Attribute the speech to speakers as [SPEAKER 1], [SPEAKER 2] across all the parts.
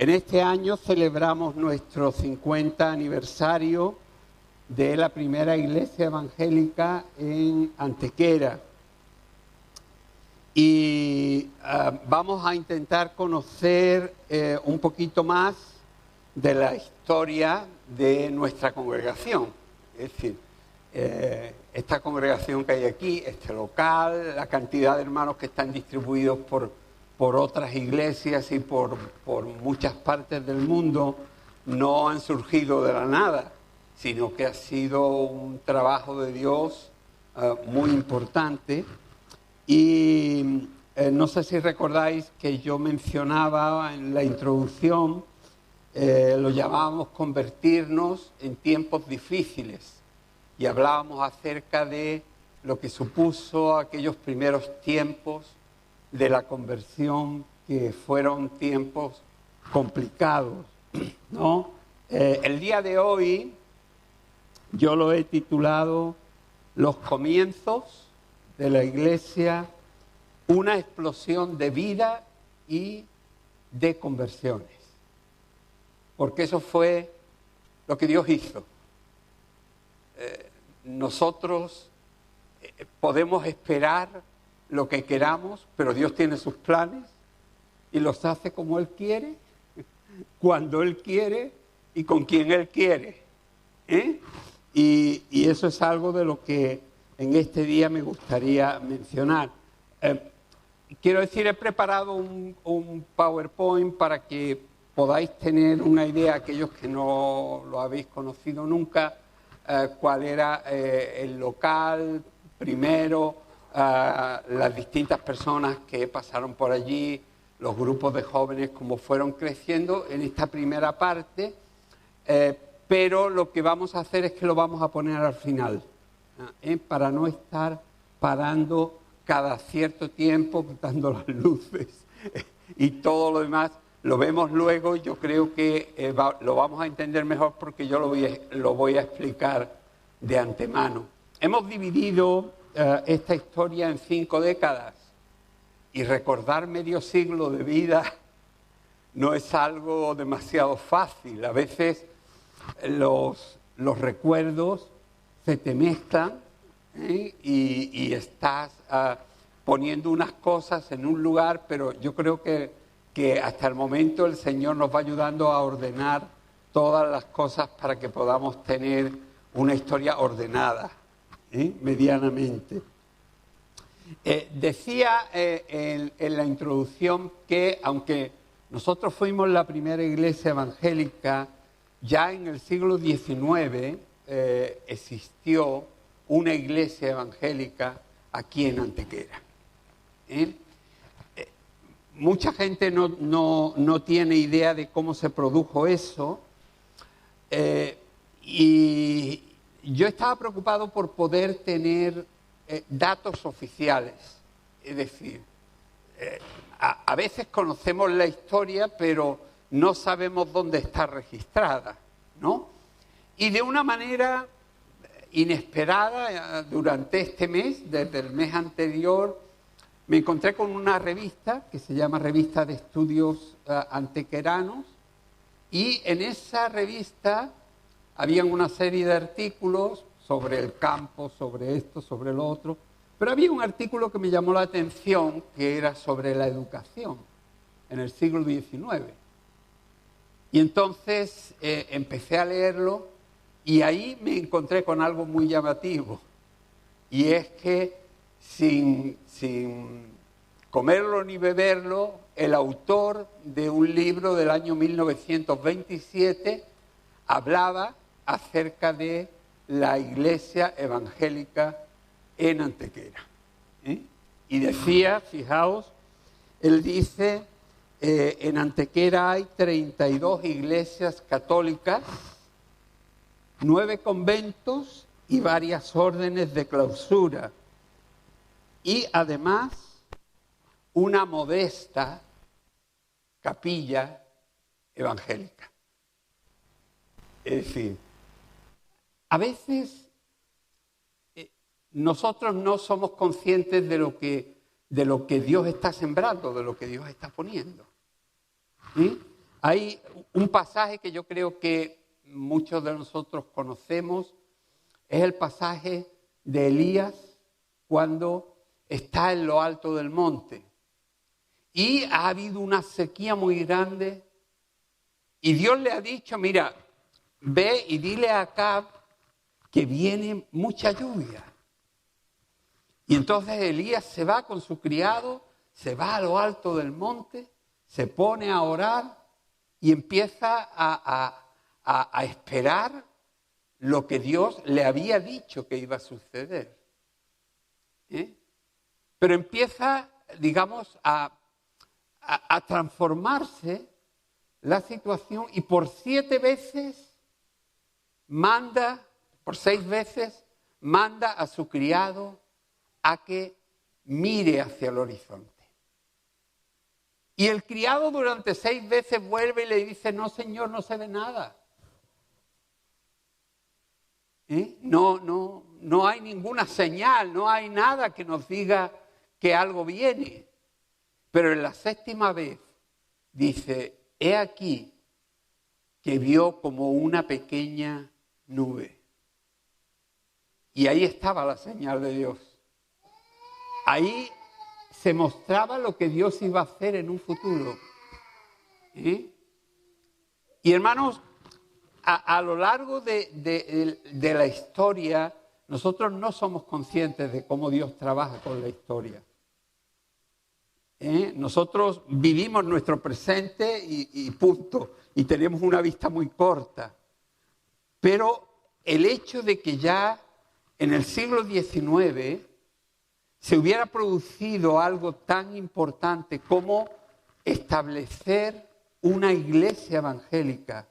[SPEAKER 1] En este año celebramos nuestro 50 aniversario de la primera iglesia evangélica en Antequera. Y vamos a intentar conocer un poquito más de la historia de nuestra congregación. Es decir, esta congregación que hay aquí, este local, la cantidad de hermanos que están distribuidos por otras iglesias y por muchas partes del mundo, no han surgido de la nada, sino que ha sido un trabajo de Dios muy importante. Y no sé si recordáis que yo mencionaba en la introducción, lo llamábamos convertirnos en tiempos difíciles, y hablábamos acerca de lo que supuso aquellos primeros tiempos de la conversión, que fueron tiempos complicados, ¿no? El día de hoy yo lo he titulado Los comienzos de la iglesia, una explosión de vida y de conversiones. Porque eso fue lo que Dios hizo. Nosotros podemos esperar lo que queramos, pero Dios tiene sus planes y los hace como Él quiere, cuando Él quiere y con quien Él quiere. Y eso es algo de lo que en este día me gustaría mencionar. Quiero decir, he preparado un PowerPoint para que podáis tener una idea, aquellos que no lo habéis conocido nunca, cuál era el local primero, las distintas personas que pasaron por allí, los grupos de jóvenes, cómo fueron creciendo en esta primera parte, pero lo que vamos a hacer es que lo vamos a poner al final, para no estar parando cada cierto tiempo, quitando las luces y todo lo demás. Lo vemos luego y yo creo que lo vamos a entender mejor porque yo lo voy a explicar de antemano. Hemos dividido esta historia en 5 décadas y recordar medio siglo de vida no es algo demasiado fácil. A veces los recuerdos se te mezclan y estás poniendo unas cosas en un lugar, pero yo creo que hasta el momento el Señor nos va ayudando a ordenar todas las cosas para que podamos tener una historia ordenada, medianamente. Decía en la introducción que aunque nosotros fuimos la primera iglesia evangélica, ya en el siglo XIX existió una iglesia evangélica aquí en Antequera. Mucha gente no tiene idea de cómo se produjo eso, y yo estaba preocupado por poder tener datos oficiales. Es decir, a veces conocemos la historia, pero no sabemos dónde está registrada, ¿no? Y de una manera inesperada, durante este mes, desde el mes anterior, me encontré con una revista que se llama Revista de Estudios Antequeranos, y en esa revista habían una serie de artículos sobre el campo, sobre esto, sobre lo otro, pero había un artículo que me llamó la atención, que era sobre la educación en el siglo XIX. Y entonces empecé a leerlo y ahí me encontré con algo muy llamativo, y es que sin comerlo ni beberlo, el autor de un libro del año 1927 hablaba acerca de la iglesia evangélica en Antequera. Y decía, fijaos, él dice, en Antequera hay 32 iglesias católicas, 9 conventos y varias órdenes de clausura. Y además, una modesta capilla evangélica. Es decir, a veces nosotros no somos conscientes de lo que Dios está sembrando, de lo que Dios está poniendo. Hay un pasaje que yo creo que muchos de nosotros conocemos, es el pasaje de Elías cuando está en lo alto del monte. Y ha habido una sequía muy grande y Dios le ha dicho, mira, ve y dile a Acab que viene mucha lluvia. Y entonces Elías se va con su criado, se va a lo alto del monte, se pone a orar y empieza a esperar lo que Dios le había dicho que iba a suceder. Pero empieza, digamos, a transformarse la situación y por 7 veces manda, por 6 veces, manda a su criado a que mire hacia el horizonte. Y el criado durante 6 veces vuelve y le dice, no señor, no se ve nada. No hay ninguna señal, no hay nada que nos diga que algo viene. Pero en la 7ª vez dice, he aquí que vio como una pequeña nube. Y ahí estaba la señal de Dios. Ahí se mostraba lo que Dios iba a hacer en un futuro. Y hermanos, a lo largo de la historia, nosotros no somos conscientes de cómo Dios trabaja con la historia. Nosotros vivimos nuestro presente y punto, y tenemos una vista muy corta. Pero el hecho de que ya en el siglo XIX se hubiera producido algo tan importante como establecer una iglesia evangélica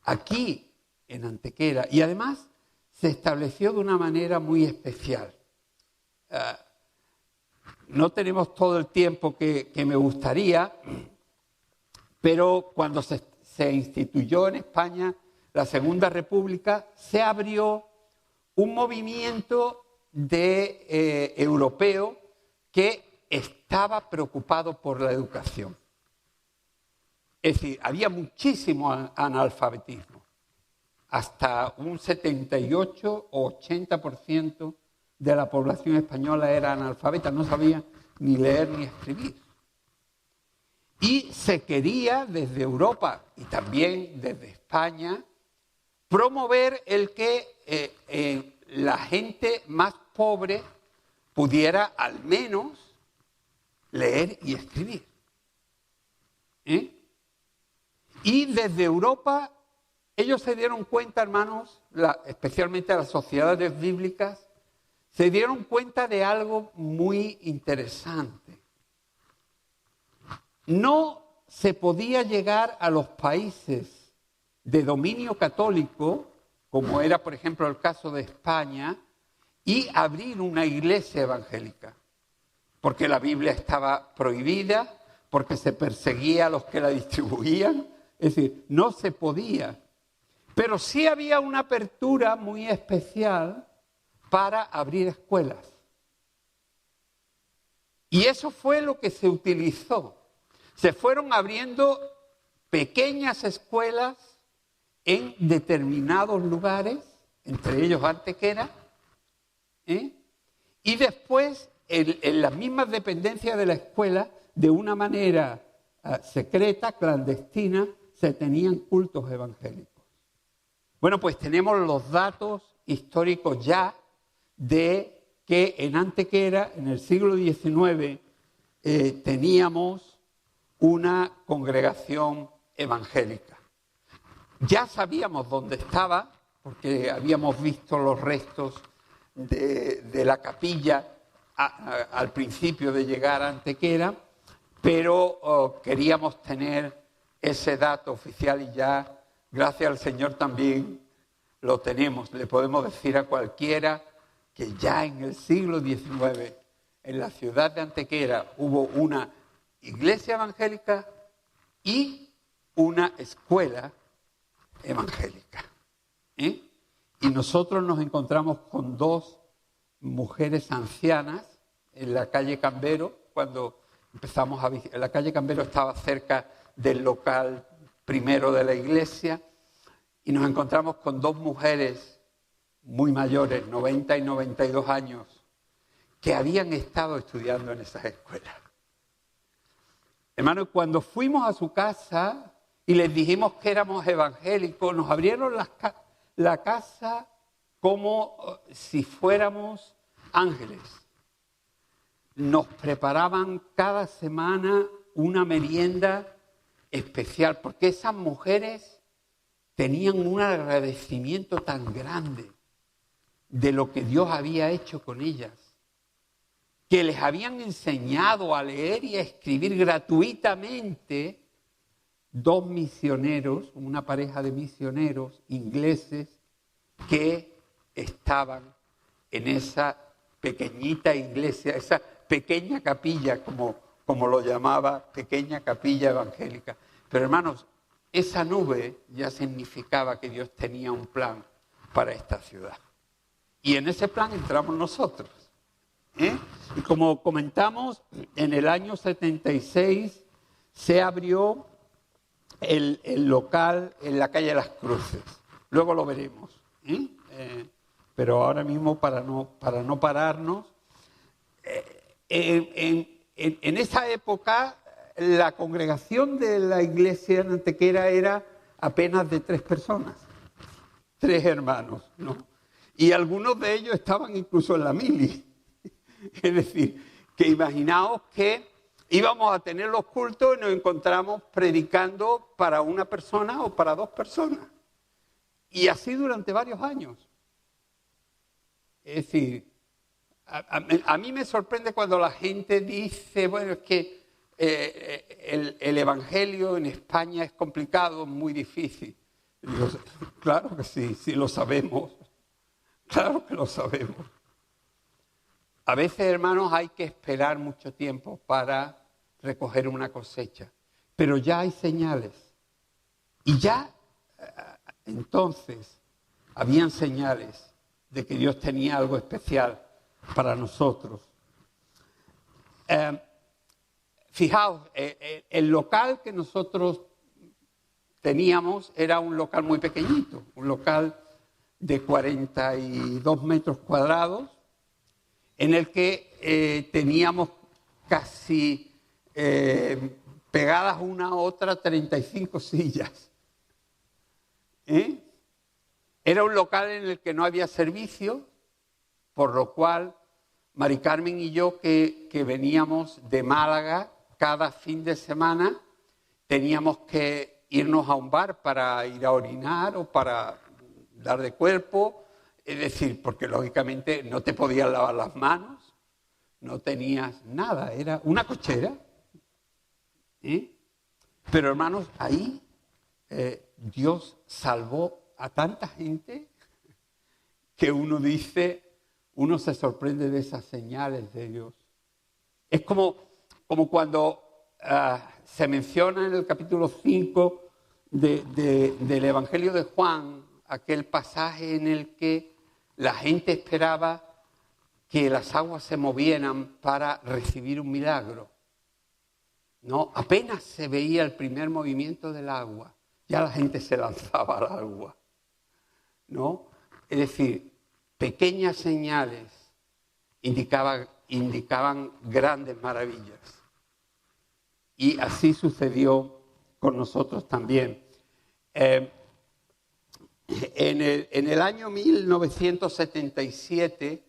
[SPEAKER 1] aquí en Antequera, y además se estableció de una manera muy especial. No tenemos todo el tiempo que me gustaría, pero cuando se instituyó en España la Segunda República, se abrió un movimiento europeo que estaba preocupado por la educación. Es decir, había muchísimo analfabetismo. Hasta un 78 o 80% de la población española era analfabeta, no sabía ni leer ni escribir. Y se quería desde Europa y también desde España promover el que la gente más pobre pudiera al menos leer y escribir. Y desde Europa ellos se dieron cuenta, hermanos, especialmente las sociedades bíblicas, se dieron cuenta de algo muy interesante. No se podía llegar a los países de dominio católico, como era, por ejemplo, el caso de España, y abrir una iglesia evangélica, porque la Biblia estaba prohibida, porque se perseguía a los que la distribuían, es decir, no se podía. Pero sí había una apertura muy especial para abrir escuelas. Y eso fue lo que se utilizó. Se fueron abriendo pequeñas escuelas en determinados lugares, entre ellos Antequera, y después en las mismas dependencias de la escuela, de una manera secreta, clandestina, se tenían cultos evangélicos. Bueno, pues tenemos los datos históricos ya de que en Antequera, en el siglo XIX, teníamos una congregación evangélica. Ya sabíamos dónde estaba, porque habíamos visto los restos de la capilla al principio de llegar a Antequera, pero queríamos tener ese dato oficial y ya, gracias al Señor, también lo tenemos. Le podemos decir a cualquiera que ya en el siglo XIX, en la ciudad de Antequera, hubo una iglesia evangélica y una escuela evangélica. Y nosotros nos encontramos con 2 mujeres ancianas en la calle Cambero, cuando empezamos a visitar. La calle Cambero estaba cerca del local primero de la iglesia, y nos encontramos con dos mujeres muy mayores, 90 y 92 años, que habían estado estudiando en esas escuelas. Hermanos, cuando fuimos a su casa y les dijimos que éramos evangélicos, nos abrieron la casa como si fuéramos ángeles. Nos preparaban cada semana una merienda especial, porque esas mujeres tenían un agradecimiento tan grande de lo que Dios había hecho con ellas, que les habían enseñado a leer y a escribir gratuitamente dos misioneros, una pareja de misioneros ingleses que estaban en esa pequeñita iglesia, esa pequeña capilla, como lo llamaba, pequeña capilla evangélica. Pero hermanos, esa nube ya significaba que Dios tenía un plan para esta ciudad. Y en ese plan entramos nosotros. Y como comentamos, en el año 76 se abrió el local en la calle Las Cruces. Luego lo veremos. Pero ahora mismo, para no pararnos, en esa época la congregación de la iglesia en Antequera era apenas de 3 personas, 3 hermanos, ¿no? Y algunos de ellos estaban incluso en la mili. Es decir, que imaginaos que íbamos a tener los cultos y nos encontramos predicando para una persona o para 2 personas. Y así durante varios años. Es decir, a mí me sorprende cuando la gente dice, bueno, es que el evangelio en España es complicado, muy difícil. Y digo, claro que sí lo sabemos. Claro que lo sabemos. A veces, hermanos, hay que esperar mucho tiempo para recoger una cosecha. Pero ya hay señales. Y ya entonces habían señales de que Dios tenía algo especial para nosotros. Fijaos, el local que nosotros teníamos era un local muy pequeñito, un local de 42 metros cuadrados, en el que teníamos casi pegadas una a otra 35 sillas. Era un local en el que no había servicio, por lo cual Mari Carmen y yo, que veníamos de Málaga cada fin de semana, teníamos que irnos a un bar para ir a orinar o para dar de cuerpo, es decir, porque lógicamente no te podías lavar las manos, no tenías nada, era una cochera. Pero hermanos, ahí Dios salvó a tanta gente que uno se sorprende de esas señales de Dios. Es como cuando se menciona en el capítulo 5 del Evangelio de Juan, aquel pasaje en el que la gente esperaba que las aguas se movieran para recibir un milagro. No, apenas se veía el primer movimiento del agua, ya la gente se lanzaba al agua. ¿No? Es decir, pequeñas señales indicaban grandes maravillas. Y así sucedió con nosotros también. En el año 1977,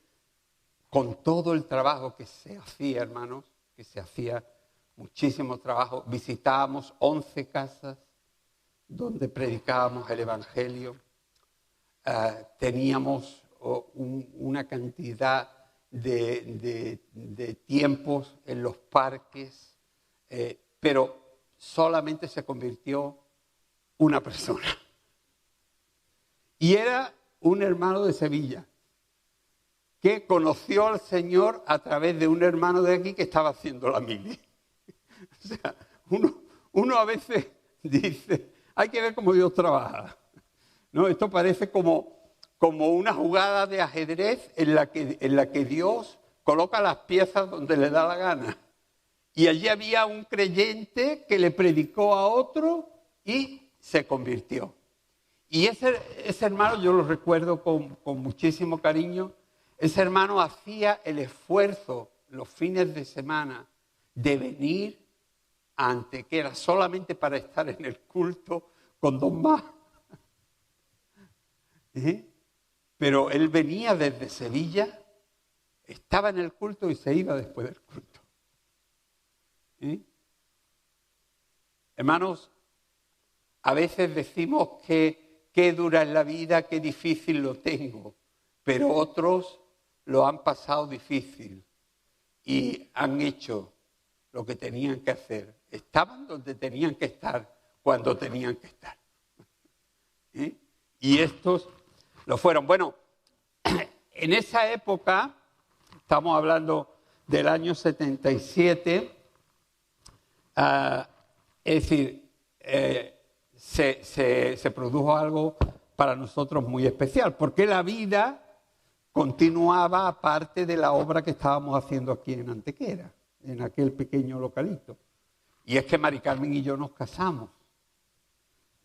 [SPEAKER 1] con todo el trabajo que se hacía, hermanos, que se hacía muchísimo trabajo, visitábamos 11 casas donde predicábamos el Evangelio. Teníamos una cantidad de tiempos en los parques, pero solamente se convirtió una persona. Y era un hermano de Sevilla, que conoció al Señor a través de un hermano de aquí que estaba haciendo la mili. O sea, uno a veces dice, hay que ver cómo Dios trabaja. ¿No? Esto parece como una jugada de ajedrez en la que Dios coloca las piezas donde le da la gana. Y allí había un creyente que le predicó a otro y se convirtió. Y ese hermano, yo lo recuerdo con muchísimo cariño, ese hermano hacía el esfuerzo los fines de semana de venir a Antequera solamente para estar en el culto con dos más. Pero él venía desde Sevilla, estaba en el culto y se iba después del culto. Hermanos, a veces decimos que qué dura es la vida, qué difícil lo tengo, pero otros lo han pasado difícil y han hecho lo que tenían que hacer. Estaban donde tenían que estar, cuando tenían que estar. Y estos lo fueron. Bueno, en esa época, estamos hablando del año 77, es decir, se produjo algo para nosotros muy especial, porque la vida continuaba aparte de la obra que estábamos haciendo aquí en Antequera, en aquel pequeño localito. Y es que Mari Carmen y yo nos casamos.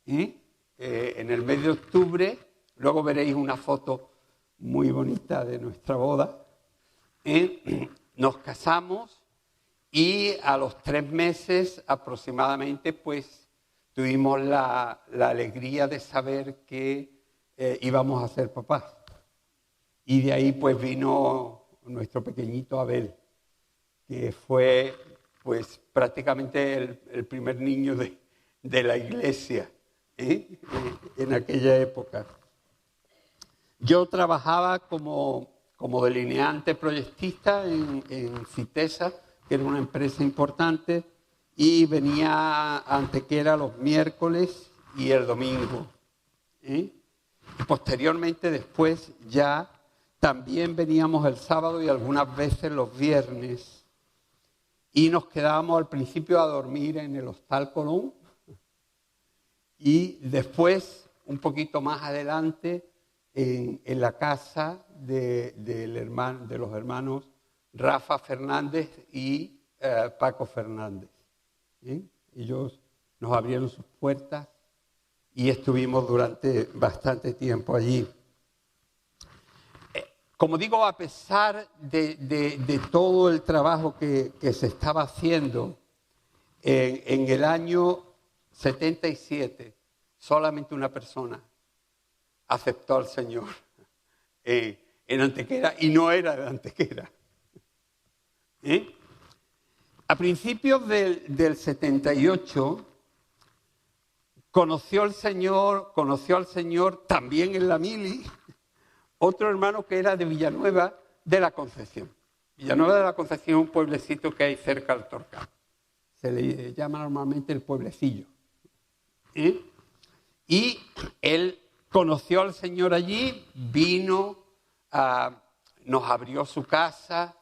[SPEAKER 1] En el mes de octubre, luego veréis una foto muy bonita de nuestra boda. Nos casamos y a los 3 meses aproximadamente, pues tuvimos la alegría de saber que íbamos a ser papás. Y de ahí pues vino nuestro pequeñito Abel, que fue pues prácticamente el primer niño de la iglesia en aquella época. Yo trabajaba como delineante proyectista en Citesa, que era una empresa importante, y venía a Antequera los miércoles y el domingo. Y posteriormente, después, ya también veníamos el sábado y algunas veces los viernes. Y nos quedábamos al principio a dormir en el Hostal Colón y después, un poquito más adelante, en la casa de los hermanos Rafa Fernández y Paco Fernández. Ellos nos abrieron sus puertas y estuvimos durante bastante tiempo allí. Como digo, a pesar de todo el trabajo que se estaba haciendo, en el año 77 solamente una persona aceptó al Señor en Antequera y no era de Antequera. A principios del 78 conoció al Señor también en la mili otro hermano que era de Villanueva de la Concepción. Villanueva de la Concepción es un pueblecito que hay cerca del Torcal. Se le llama normalmente el pueblecillo. Y él conoció al Señor allí, vino, nos abrió su casa,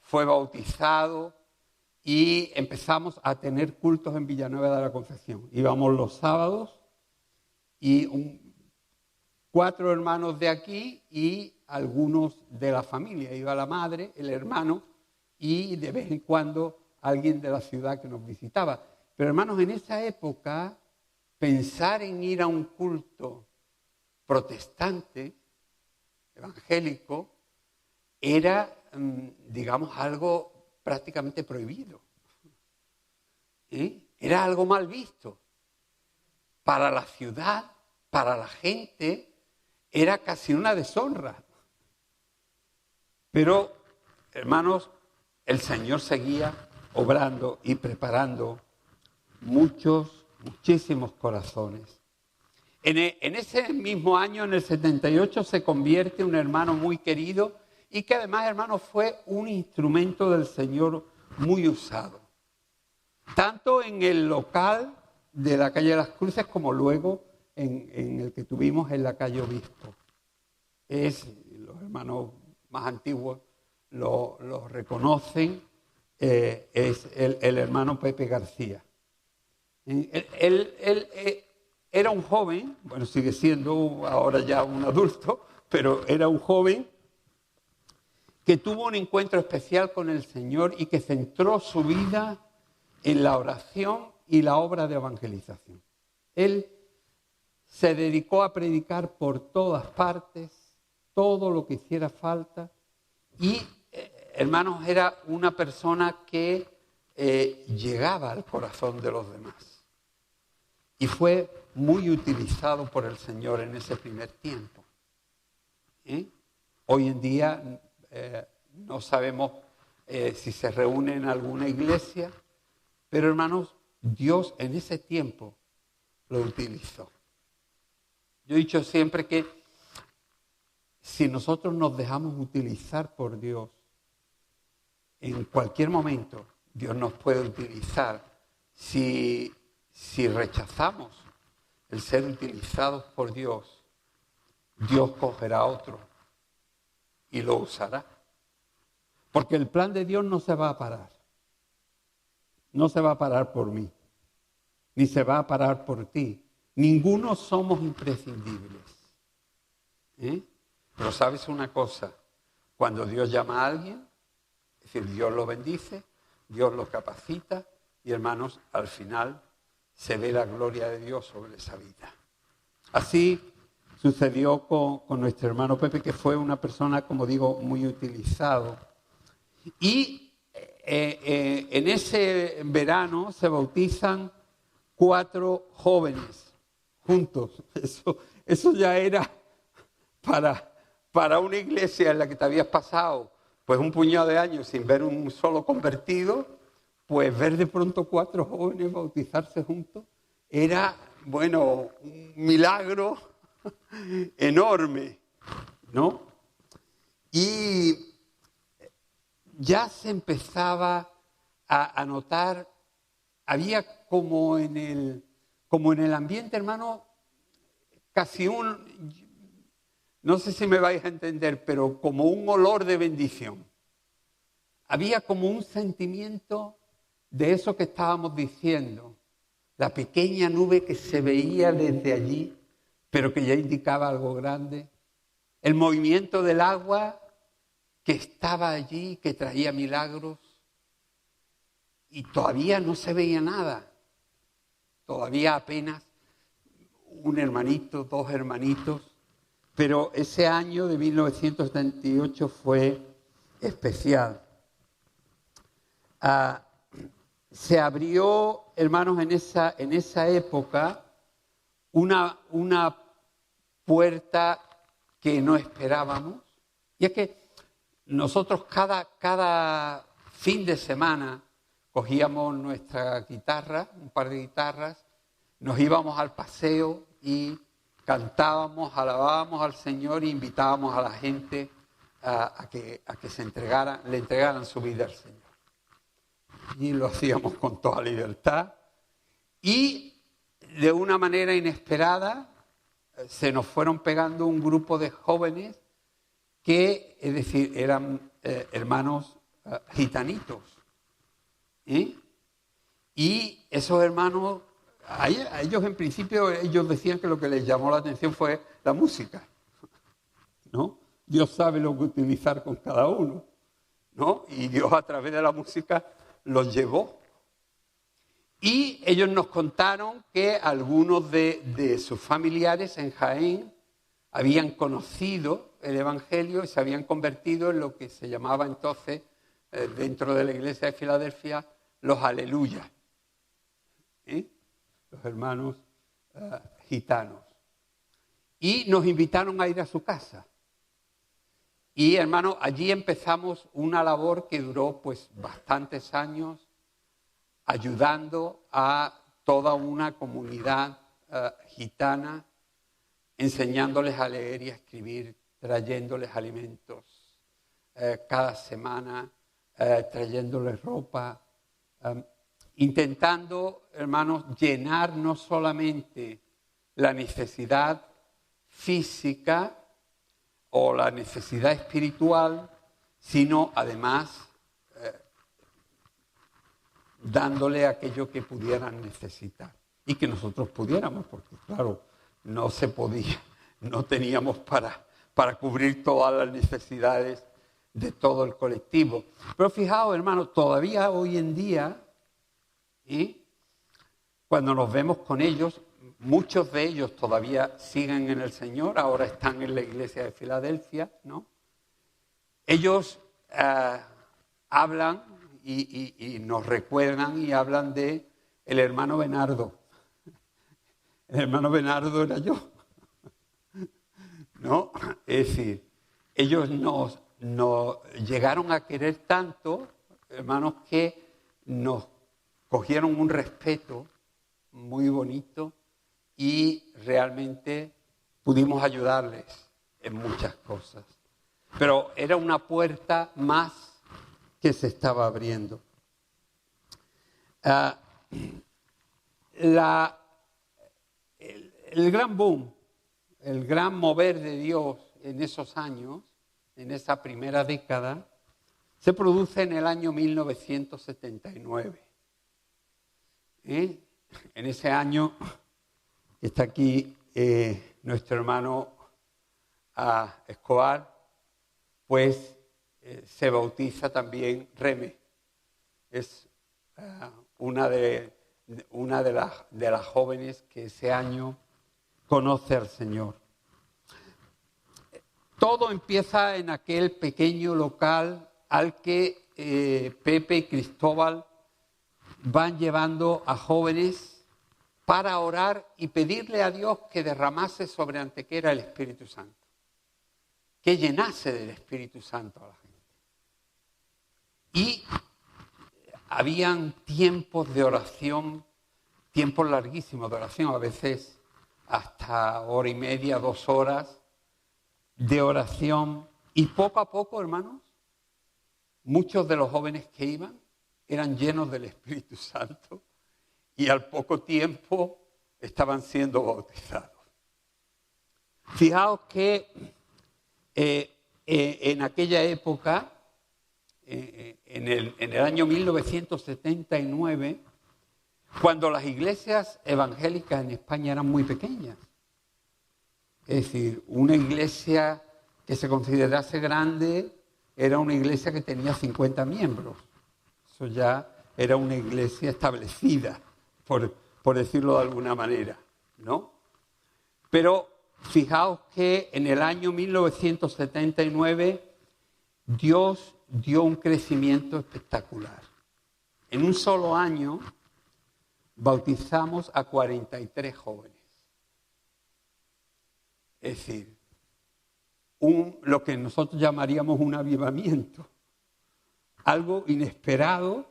[SPEAKER 1] fue bautizado y empezamos a tener cultos en Villanueva de la Concepción. Íbamos los sábados y 4 hermanos de aquí y algunos de la familia. Iba la madre, el hermano y de vez en cuando alguien de la ciudad que nos visitaba. Pero hermanos, en esa época, pensar en ir a un culto protestante, evangélico, era, digamos, algo prácticamente prohibido. Era algo mal visto. Para la ciudad, para la gente, era casi una deshonra. Pero, hermanos, el Señor seguía obrando y preparando muchísimos corazones. En ese mismo año, en el 78, se convierte un hermano muy querido y que además, hermano, fue un instrumento del Señor muy usado. Tanto en el local de la calle de las Cruces como luego en el que tuvimos en la calle Obispo. Los hermanos más antiguos lo reconocen, es el hermano Pepe García. Él era un joven, bueno, sigue siendo ahora ya un adulto, pero era un joven que tuvo un encuentro especial con el Señor y que centró su vida en la oración y la obra de evangelización. Él se dedicó a predicar por todas partes, todo lo que hiciera falta. Y, hermanos, era una persona que llegaba al corazón de los demás. Y fue muy utilizado por el Señor en ese primer tiempo. Hoy en día no sabemos si se reúne en alguna iglesia, pero, hermanos, Dios en ese tiempo lo utilizó. Yo he dicho siempre que si nosotros nos dejamos utilizar por Dios, en cualquier momento Dios nos puede utilizar. Si rechazamos el ser utilizados por Dios, Dios cogerá a otro y lo usará. Porque el plan de Dios no se va a parar. No se va a parar por mí, ni se va a parar por ti. Ninguno somos imprescindibles. Pero ¿sabes una cosa? Cuando Dios llama a alguien, es decir, Dios lo bendice, Dios lo capacita y, hermanos, al final se ve la gloria de Dios sobre esa vida. Así sucedió con nuestro hermano Pepe, que fue una persona, como digo, muy utilizado. Y en ese verano se bautizan 4 jóvenes juntos. Eso ya era para una iglesia en la que te habías pasado pues un puñado de años sin ver un solo convertido, pues ver de pronto 4 jóvenes bautizarse juntos era, bueno, un milagro enorme, ¿no? Y ya se empezaba a notar, había como en el ambiente, hermano, casi no sé si me vais a entender, pero como un olor de bendición. Había como un sentimiento de eso que estábamos diciendo, la pequeña nube que se veía desde allí, pero que ya indicaba algo grande, el movimiento del agua que estaba allí, que traía milagros, y todavía no se veía nada, todavía apenas un hermanito, 2 hermanitos, pero ese año de 1978 fue especial. Se abrió, hermanos, en esa época una puerta que no esperábamos, y es que nosotros cada fin de semana cogíamos nuestra guitarra, un par de guitarras, nos íbamos al paseo y cantábamos, alabábamos al Señor e invitábamos a la gente a que le entregaran su vida al Señor. Y lo hacíamos con toda libertad. Y de una manera inesperada se nos fueron pegando un grupo de jóvenes que, es decir, eran hermanos gitanitos. Y esos hermanos, a ellos en principio, ellos decían que lo que les llamó la atención fue la música, ¿no? Dios sabe lo que utilizar con cada uno, ¿no? Y Dios a través de la música los llevó. Y ellos nos contaron que algunos de sus familiares en Jaén habían conocido el Evangelio y se habían convertido en lo que se llamaba entonces, dentro de la iglesia de Filadelfia, los aleluyas. Los hermanos gitanos. Y nos invitaron a ir a su casa. Y, hermanos, allí empezamos una labor que duró pues bastantes años, ayudando a toda una comunidad gitana, enseñándoles a leer y a escribir, trayéndoles alimentos cada semana, trayéndoles ropa, intentando, hermanos, llenar no solamente la necesidad física o la necesidad espiritual, sino además dándole aquello que pudieran necesitar y que nosotros pudiéramos, porque claro, no se podía, no teníamos para cubrir todas las necesidades de todo el colectivo. Pero fijaos, hermanos, todavía hoy en día, cuando nos vemos con ellos, muchos de ellos todavía siguen en el Señor, ahora están en la iglesia de Filadelfia, ¿no? Ellos hablan y nos recuerdan y hablan de el hermano Bernardo. El hermano Bernardo era yo, ¿no? Es decir, ellos nos llegaron a querer tanto, hermanos, que nos cogieron un respeto muy bonito y realmente pudimos ayudarles en muchas cosas. Pero era una puerta más que se estaba abriendo. El gran boom, el gran mover de Dios en esos años, en esa primera década, se produce en el año 1979. En ese año está aquí nuestro hermano Escobar, pues se bautiza también Reme. Es una de las jóvenes que ese año conoce al Señor. Todo empieza en aquel pequeño local al que Pepe y Cristóbal van llevando a jóvenes para orar y pedirle a Dios que derramase sobre Antequera el Espíritu Santo, que llenase del Espíritu Santo a la gente. Y habían tiempos de oración, tiempos larguísimos de oración, a veces hasta 1:30, 2 horas de oración. Y poco a poco, hermanos, muchos de los jóvenes que iban eran llenos del Espíritu Santo y al poco tiempo estaban siendo bautizados. Fijaos que en aquella época, en el año 1979, cuando las iglesias evangélicas en España eran muy pequeñas, es decir, una iglesia que se considerase grande era una iglesia que tenía 50 miembros. Eso ya era una iglesia establecida, por decirlo de alguna manera, ¿no? Pero fijaos que en el año 1979 Dios dio un crecimiento espectacular. En un solo año bautizamos a 43 jóvenes. Es decir, lo que nosotros llamaríamos un avivamiento. Algo inesperado,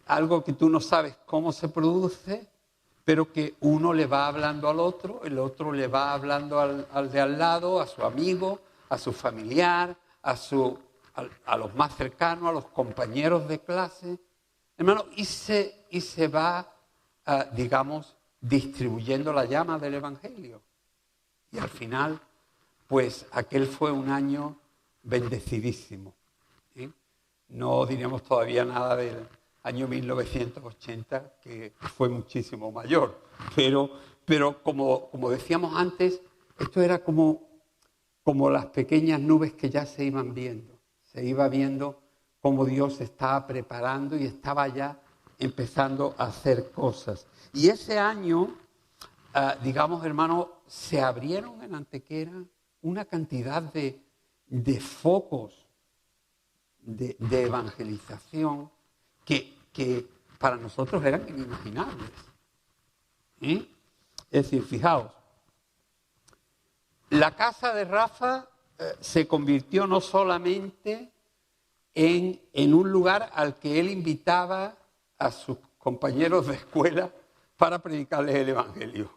[SPEAKER 1] algo que tú no sabes cómo se produce, pero que uno le va hablando al otro, el otro le va hablando al de al lado, a su amigo, a su familiar, a los más cercanos, a los compañeros de clase, hermano, y se va, digamos, distribuyendo la llama del Evangelio. Y al final, pues aquel fue un año bendecidísimo. No diríamos todavía nada del año 1980, que fue muchísimo mayor. Pero como decíamos antes, esto era como las pequeñas nubes que ya se iban viendo. Se iba viendo cómo Dios se estaba preparando y estaba ya empezando a hacer cosas. Y ese año, digamos, hermano, se abrieron en Antequera una cantidad de focos de evangelización que para nosotros eran inimaginables. Es decir, fijaos, la casa de Rafa se convirtió no solamente en un lugar al que él invitaba a sus compañeros de escuela para predicarles el Evangelio,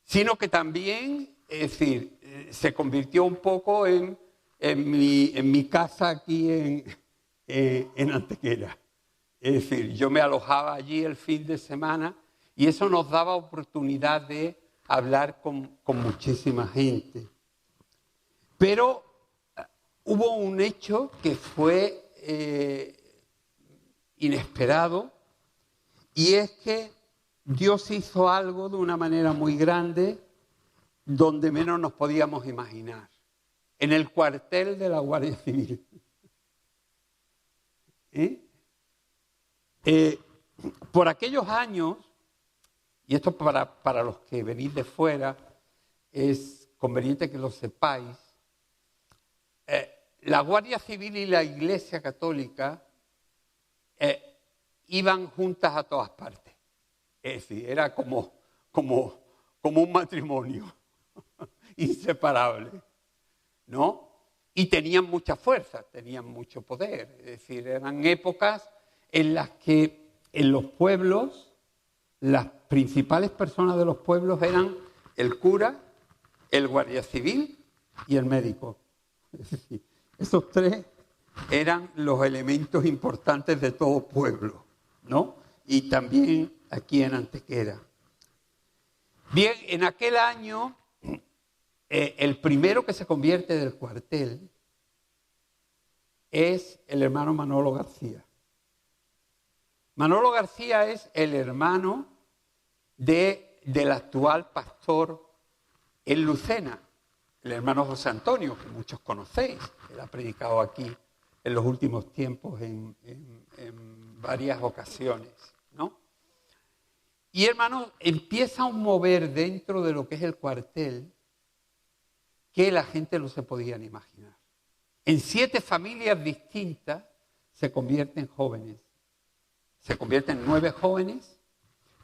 [SPEAKER 1] sino que también, es decir, se convirtió un poco en mi casa aquí en Antequera. Es decir, yo me alojaba allí el fin de semana y eso nos daba oportunidad de hablar con muchísima gente. Pero hubo un hecho que fue inesperado, y es que Dios hizo algo de una manera muy grande donde menos nos podíamos imaginar. En el cuartel de la Guardia Civil. Por aquellos años, y esto para los que venís de fuera, es conveniente que lo sepáis, la Guardia Civil y la Iglesia Católica iban juntas a todas partes. Es decir, era como un matrimonio inseparable, ¿no? Y tenían mucha fuerza, tenían mucho poder. Es decir, eran épocas en las que en los pueblos las principales personas de los pueblos eran el cura, el guardia civil y el médico. Es decir, esos tres eran los elementos importantes de todo pueblo, ¿no? Y también aquí en Antequera. Bien, en aquel año, el primero que se convierte del cuartel es el hermano Manolo García. Manolo García es el hermano del actual pastor en Lucena, el hermano José Antonio, que muchos conocéis. Él ha predicado aquí en los últimos tiempos en varias ocasiones, ¿no? Y hermanos, empieza a mover dentro de lo que es el cuartel que la gente no se podía ni imaginar. En 7 familias distintas se convierten jóvenes. Se convierten 9 jóvenes,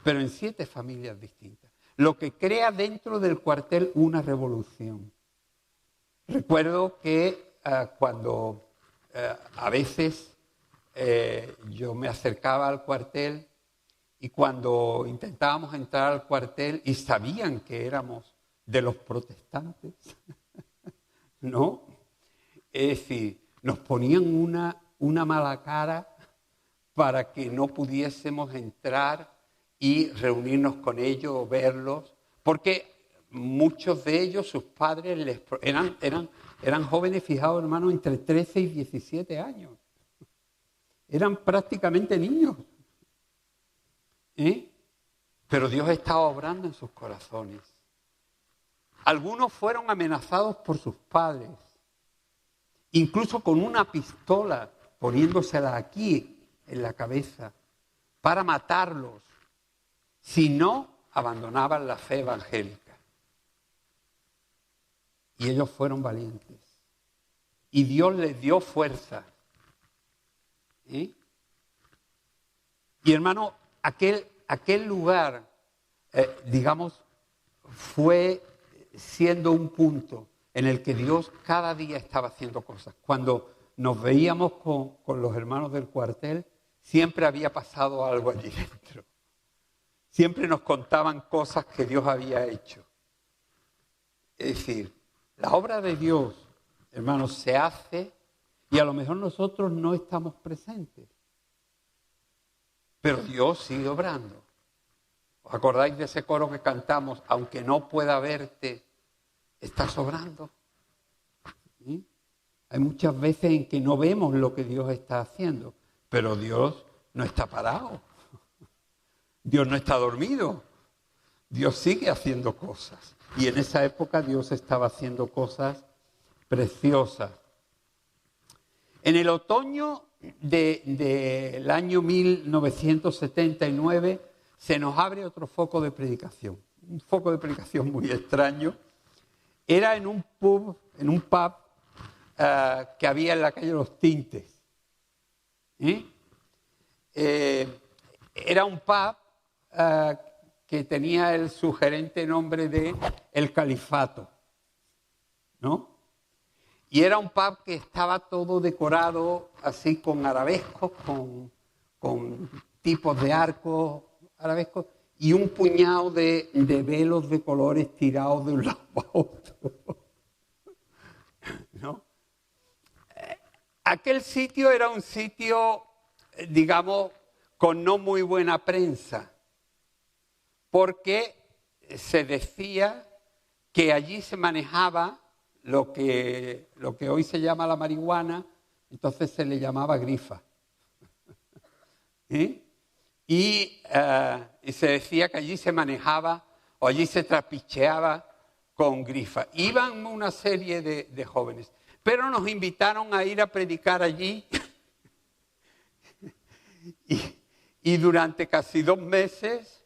[SPEAKER 1] pero en 7 familias distintas. Lo que crea dentro del cuartel una revolución. Recuerdo que cuando a veces yo me acercaba al cuartel y cuando intentábamos entrar al cuartel y sabían que éramos de los protestantes, ¿no? Es decir, nos ponían una mala cara para que no pudiésemos entrar y reunirnos con ellos o verlos, porque muchos de ellos, sus padres, eran jóvenes, fijaos hermanos, entre 13 y 17 años. Eran prácticamente niños. Pero Dios estaba obrando en sus corazones. Algunos fueron amenazados por sus padres, incluso con una pistola, poniéndosela aquí en la cabeza, para matarlos, si no abandonaban la fe evangélica. Y ellos fueron valientes. Y Dios les dio fuerza. Y hermano, aquel lugar, digamos, fue siendo un punto en el que Dios cada día estaba haciendo cosas. Cuando nos veíamos con los hermanos del cuartel, siempre había pasado algo allí dentro. Siempre nos contaban cosas que Dios había hecho. Es decir, la obra de Dios, hermanos, se hace y a lo mejor nosotros no estamos presentes. Pero Dios sigue obrando. ¿Os acordáis de ese coro que cantamos? Aunque no pueda verte, estás obrando. ¿Sí? Hay muchas veces en que no vemos lo que Dios está haciendo, pero Dios no está parado. Dios no está dormido. Dios sigue haciendo cosas. Y en esa época Dios estaba haciendo cosas preciosas. En el otoño del año 1979 se nos abre otro foco de predicación. Un foco de predicación muy extraño. Era en un pub que había en la calle Los Tintes. Era un pub que tenía el sugerente nombre de El Califato, ¿no? Y era un pub que estaba todo decorado así con arabescos, con tipos de arcos arabescos y un puñado de velos de colores tirados de un lado a otro, ¿no? Aquel sitio era un sitio, digamos, con no muy buena prensa, porque se decía que allí se manejaba lo que hoy se llama la marihuana, entonces se le llamaba grifa. Y se decía que allí se manejaba o allí se trapicheaba con grifa. Iban una serie de jóvenes, pero nos invitaron a ir a predicar allí y durante casi 2 meses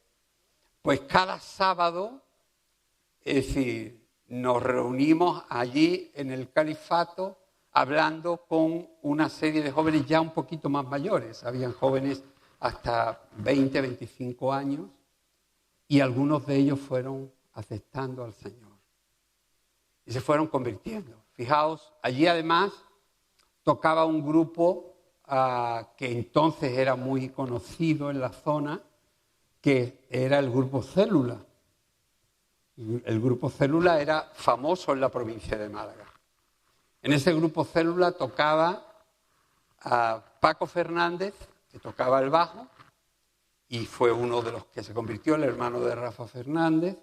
[SPEAKER 1] pues cada sábado, es decir, nos reunimos allí en el califato hablando con una serie de jóvenes ya un poquito más mayores. Habían jóvenes hasta 20, 25 años y algunos de ellos fueron aceptando al Señor y se fueron convirtiendo. Fijaos, allí además tocaba un grupo que entonces era muy conocido en la zona, que era el Grupo Célula. El Grupo Célula era famoso en la provincia de Málaga. En ese Grupo Célula tocaba a Paco Fernández, que tocaba el bajo, y fue uno de los que se convirtió, el hermano de Rafa Fernández.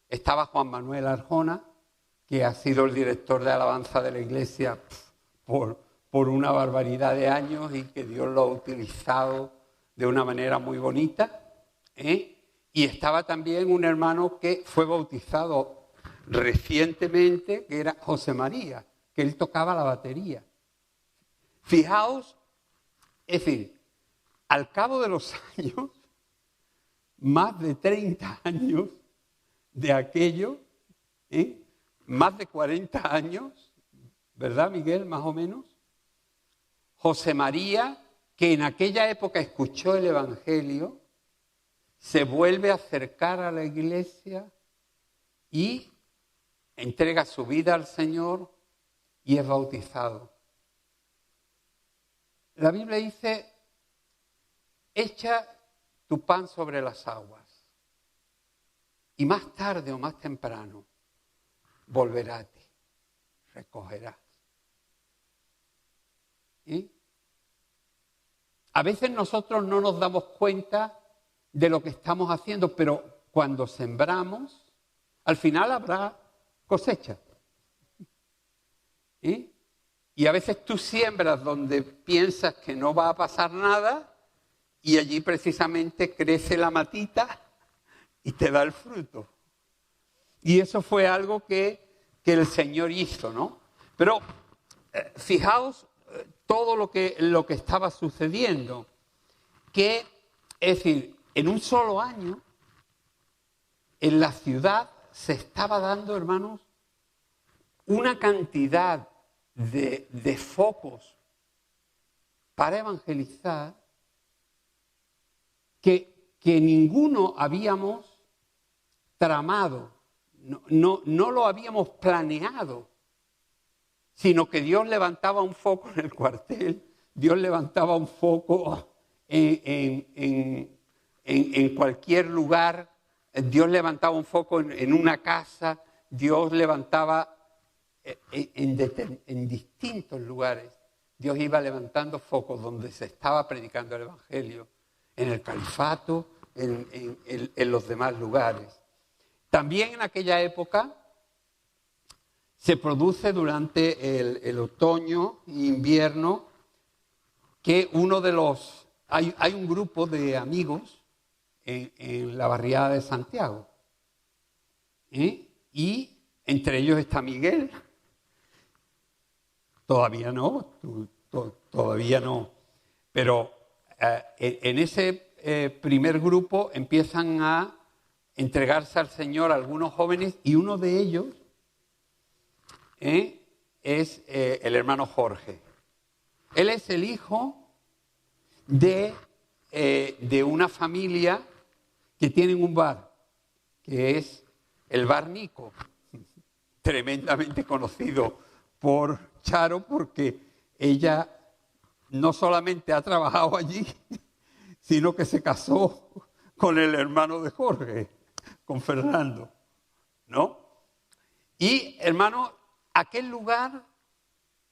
[SPEAKER 1] Estaba Juan Manuel Arjona, que ha sido el director de alabanza de la iglesia por una barbaridad de años y que Dios lo ha utilizado de una manera muy bonita, Y estaba también un hermano que fue bautizado recientemente, que era José María, que él tocaba la batería. Fijaos, es decir, al cabo de los años, más de 30 años de aquello, más de 40 años, ¿verdad, Miguel? Más o menos. José María, que en aquella época escuchó el Evangelio, se vuelve a acercar a la iglesia y entrega su vida al Señor y es bautizado. La Biblia dice, echa tu pan sobre las aguas y más tarde o más temprano volverá a ti, recogerás. ¿Y? A veces nosotros no nos damos cuenta de lo que estamos haciendo, pero cuando sembramos, al final habrá cosecha. Y a veces tú siembras donde piensas que no va a pasar nada y allí precisamente crece la matita y te da el fruto. Y eso fue algo que el Señor hizo, ¿no? Pero fijaos todo lo que estaba sucediendo, que, es decir, en un solo año, en la ciudad se estaba dando, hermanos, una cantidad de focos para evangelizar que ninguno habíamos tramado, no lo habíamos planeado, sino que Dios levantaba un foco en el cuartel, Dios levantaba un foco en cualquier lugar, Dios levantaba un foco en una casa, Dios levantaba en distintos lugares. Dios iba levantando focos donde se estaba predicando el Evangelio, en el califato, en los demás lugares. También en aquella época se produce durante el otoño e invierno que hay un grupo de amigos en la barriada de Santiago. Y entre ellos está Miguel. Todavía no, todavía no. Pero en ese primer grupo empiezan a entregarse al Señor algunos jóvenes y uno de ellos es el hermano Jorge. Él es el hijo de una familia que tienen un bar, que es el Bar Nico, tremendamente conocido por Charo, porque ella no solamente ha trabajado allí, sino que se casó con el hermano de Jorge, con Fernando, ¿no? Y, hermano, aquel lugar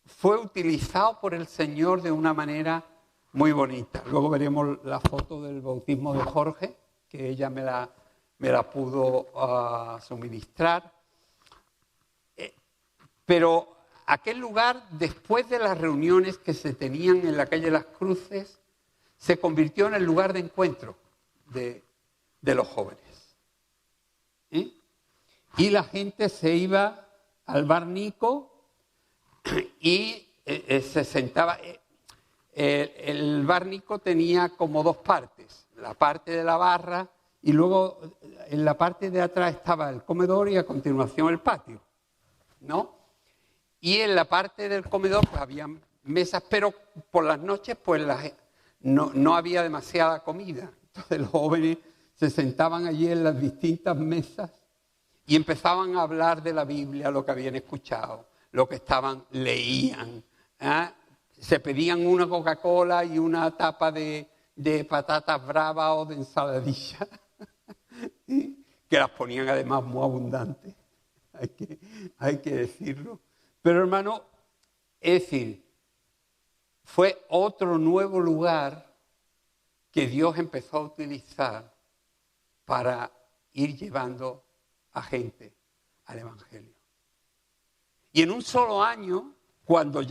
[SPEAKER 1] fue utilizado por el Señor de una manera muy bonita. Luego veremos la foto del bautismo de Jorge, que ella me la pudo suministrar. Pero aquel lugar, después de las reuniones que se tenían en la calle Las Cruces, se convirtió en el lugar de encuentro de los jóvenes. Y la gente se iba al Bar Nico y se sentaba. El Bar Nico tenía como dos partes, la parte de la barra y luego en la parte de atrás estaba el comedor y a continuación el patio, ¿no? Y en la parte del comedor pues había mesas, pero por las noches pues no había demasiada comida. Entonces los jóvenes se sentaban allí en las distintas mesas y empezaban a hablar de la Biblia, lo que habían escuchado, lo que leían. ¿Eh? Se pedían una Coca-Cola y una tapa de patatas bravas o de ensaladilla, que las ponían además muy abundantes, hay que decirlo. Pero hermano, es decir, fue otro nuevo lugar que Dios empezó a utilizar para ir llevando a gente al Evangelio. Y en un solo año, cuando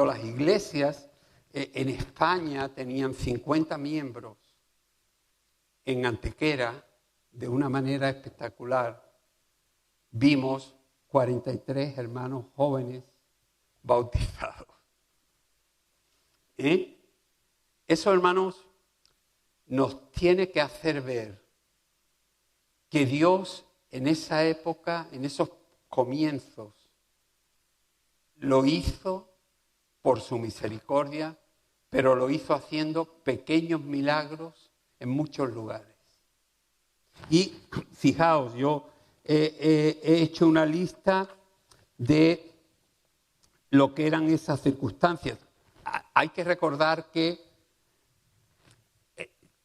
[SPEAKER 1] las iglesias en España tenían 50 miembros, en Antequera, de una manera espectacular, vimos 43 hermanos jóvenes bautizados. Eso, hermanos, nos tiene que hacer ver que Dios en esa época, en esos comienzos, lo hizo por su misericordia, pero lo hizo haciendo pequeños milagros en muchos lugares. Y fijaos, yo he hecho una lista de lo que eran esas circunstancias. Hay que recordar que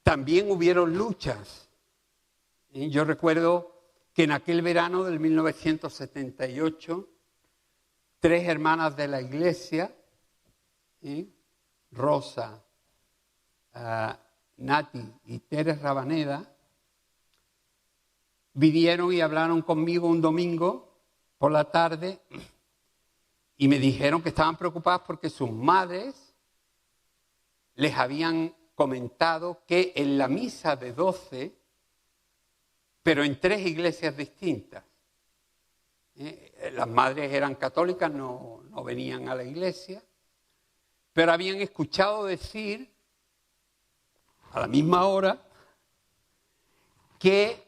[SPEAKER 1] también hubieron luchas. Yo recuerdo que en aquel verano del 1978, 3 hermanas de la iglesia, Rosa, Nati y Teres Rabaneda, vinieron y hablaron conmigo un domingo por la tarde y me dijeron que estaban preocupadas porque sus madres les habían comentado que en la misa de 12, pero en 3 iglesias distintas, las madres eran católicas, no venían a la iglesia, pero habían escuchado decir a la misma hora que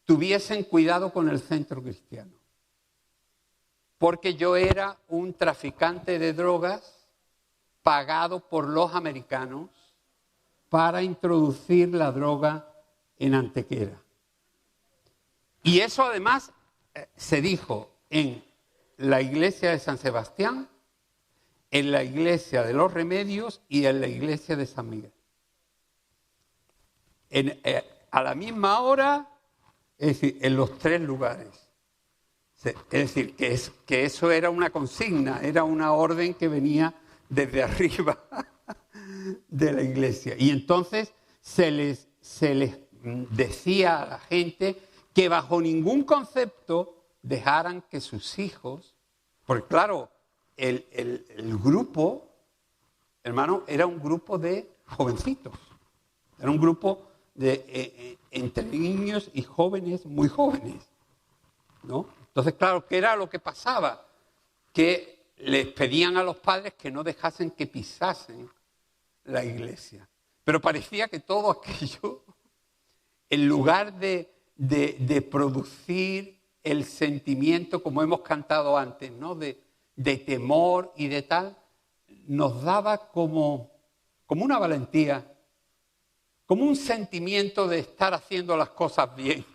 [SPEAKER 1] tuviesen cuidado con el centro cristiano, porque yo era un traficante de drogas pagado por los americanos para introducir la droga en Antequera. Y eso además se dijo en la iglesia de San Sebastián, en la iglesia de los Remedios y en la iglesia de San Miguel. A la misma hora, es decir, en los 3 lugares. Es decir, que eso era una consigna, era una orden que venía desde arriba de la iglesia. Y entonces se les decía a la gente que bajo ningún concepto dejaran que sus hijos, porque claro, el grupo, hermano, era un grupo de jovencitos, era un grupo de entre niños y jóvenes, muy jóvenes, ¿no? Entonces, claro, ¿qué era lo que pasaba? Que les pedían a los padres que no dejasen que pisasen la iglesia. Pero parecía que todo aquello, en lugar de producir el sentimiento, como hemos cantado antes, ¿no? de temor y de tal, nos daba como una valentía, como un sentimiento de estar haciendo las cosas bien,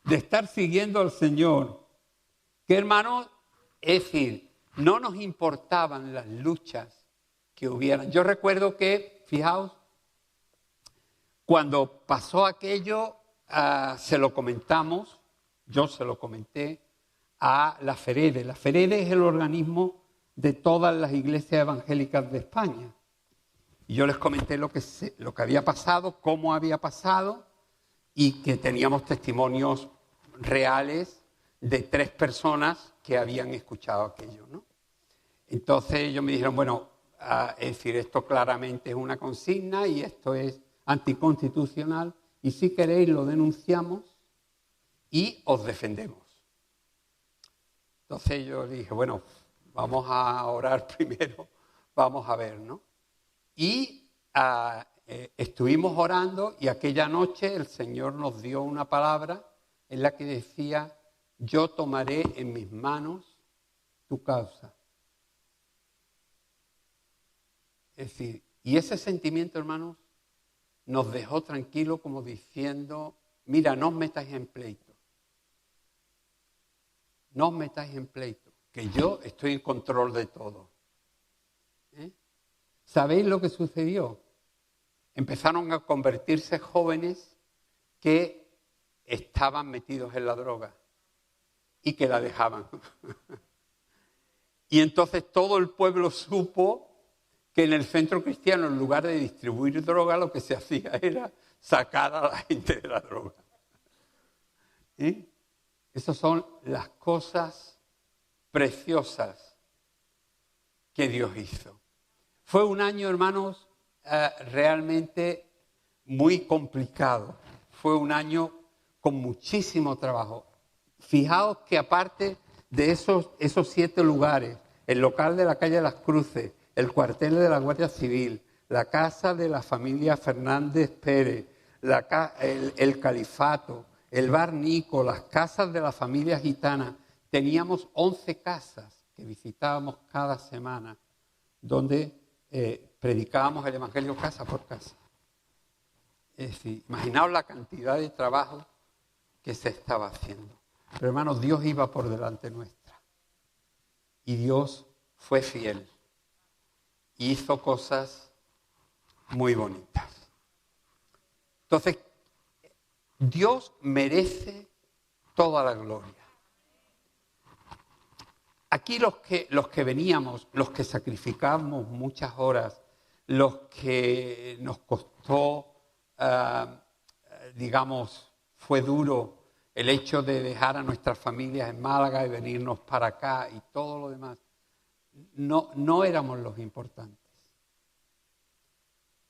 [SPEAKER 1] de estar siguiendo al Señor. Que, hermanos, es decir, no nos importaban las luchas que hubieran. Yo recuerdo que, fijaos, cuando pasó aquello, se lo comentamos, yo se lo comenté a la FEREDE. La FEREDE es el organismo de todas las iglesias evangélicas de España. Y yo les comenté lo que había pasado, cómo había pasado, y que teníamos testimonios reales de 3 personas que habían escuchado aquello, ¿no? Entonces ellos me dijeron, bueno, es decir, esto claramente es una consigna y esto es anticonstitucional y si queréis lo denunciamos y os defendemos. Entonces yo dije, bueno, vamos a orar primero, vamos a ver, ¿no? Y estuvimos orando y aquella noche el Señor nos dio una palabra en la que decía: yo tomaré en mis manos tu causa. Es decir, y ese sentimiento, hermanos, nos dejó tranquilos como diciendo: mira, no os metáis en pleito. No os metáis en pleito, que yo estoy en control de todo. ¿Sabéis lo que sucedió? Empezaron a convertirse jóvenes que estaban metidos en la droga y que la dejaban. Y entonces todo el pueblo supo que en el centro cristiano, en lugar de distribuir droga, lo que se hacía era sacar a la gente de la droga. Esas son las cosas preciosas que Dios hizo. Fue un año, hermanos, realmente muy complicado. Fue un año con muchísimo trabajo. Fijaos que aparte de esos 7 lugares, el local de la calle de las Cruces, el cuartel de la Guardia Civil, la casa de la familia Fernández Pérez, el Califato, el bar Nico, las casas de la familia gitana, teníamos 11 casas que visitábamos cada semana, donde predicábamos el Evangelio casa por casa. Es decir, imaginaos la cantidad de trabajo que se estaba haciendo. Pero hermanos, Dios iba por delante nuestra. Y Dios fue fiel. Y hizo cosas muy bonitas. Entonces, Dios merece toda la gloria. Aquí los que veníamos, los que sacrificamos muchas horas, los que nos costó, fue duro el hecho de dejar a nuestras familias en Málaga y venirnos para acá y todo lo demás, no éramos los importantes.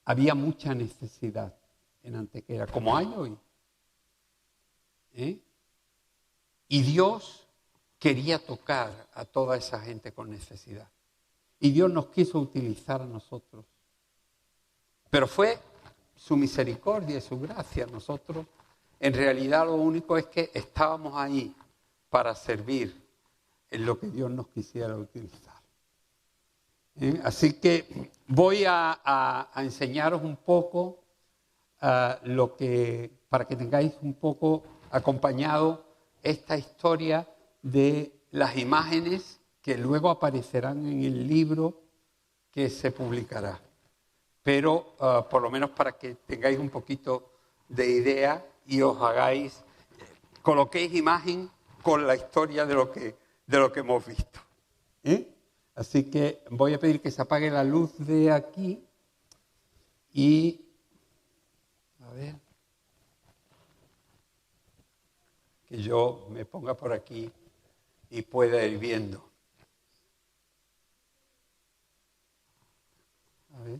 [SPEAKER 1] Había mucha necesidad en Antequera, como hay hoy. Y Dios quería tocar a toda esa gente con necesidad. Y Dios nos quiso utilizar a nosotros. Pero fue su misericordia y su gracia. Nosotros, en realidad, lo único es que estábamos ahí para servir en lo que Dios nos quisiera utilizar. Así que voy a enseñaros un poco para que tengáis un poco acompañado esta historia de las imágenes que luego aparecerán en el libro que se publicará. Pero por lo menos para que tengáis un poquito de idea y os coloquéis imagen con la historia de lo que hemos visto. Así que voy a pedir que se apague la luz de aquí y a ver, que yo me ponga por aquí y pueda ir viendo. A ver.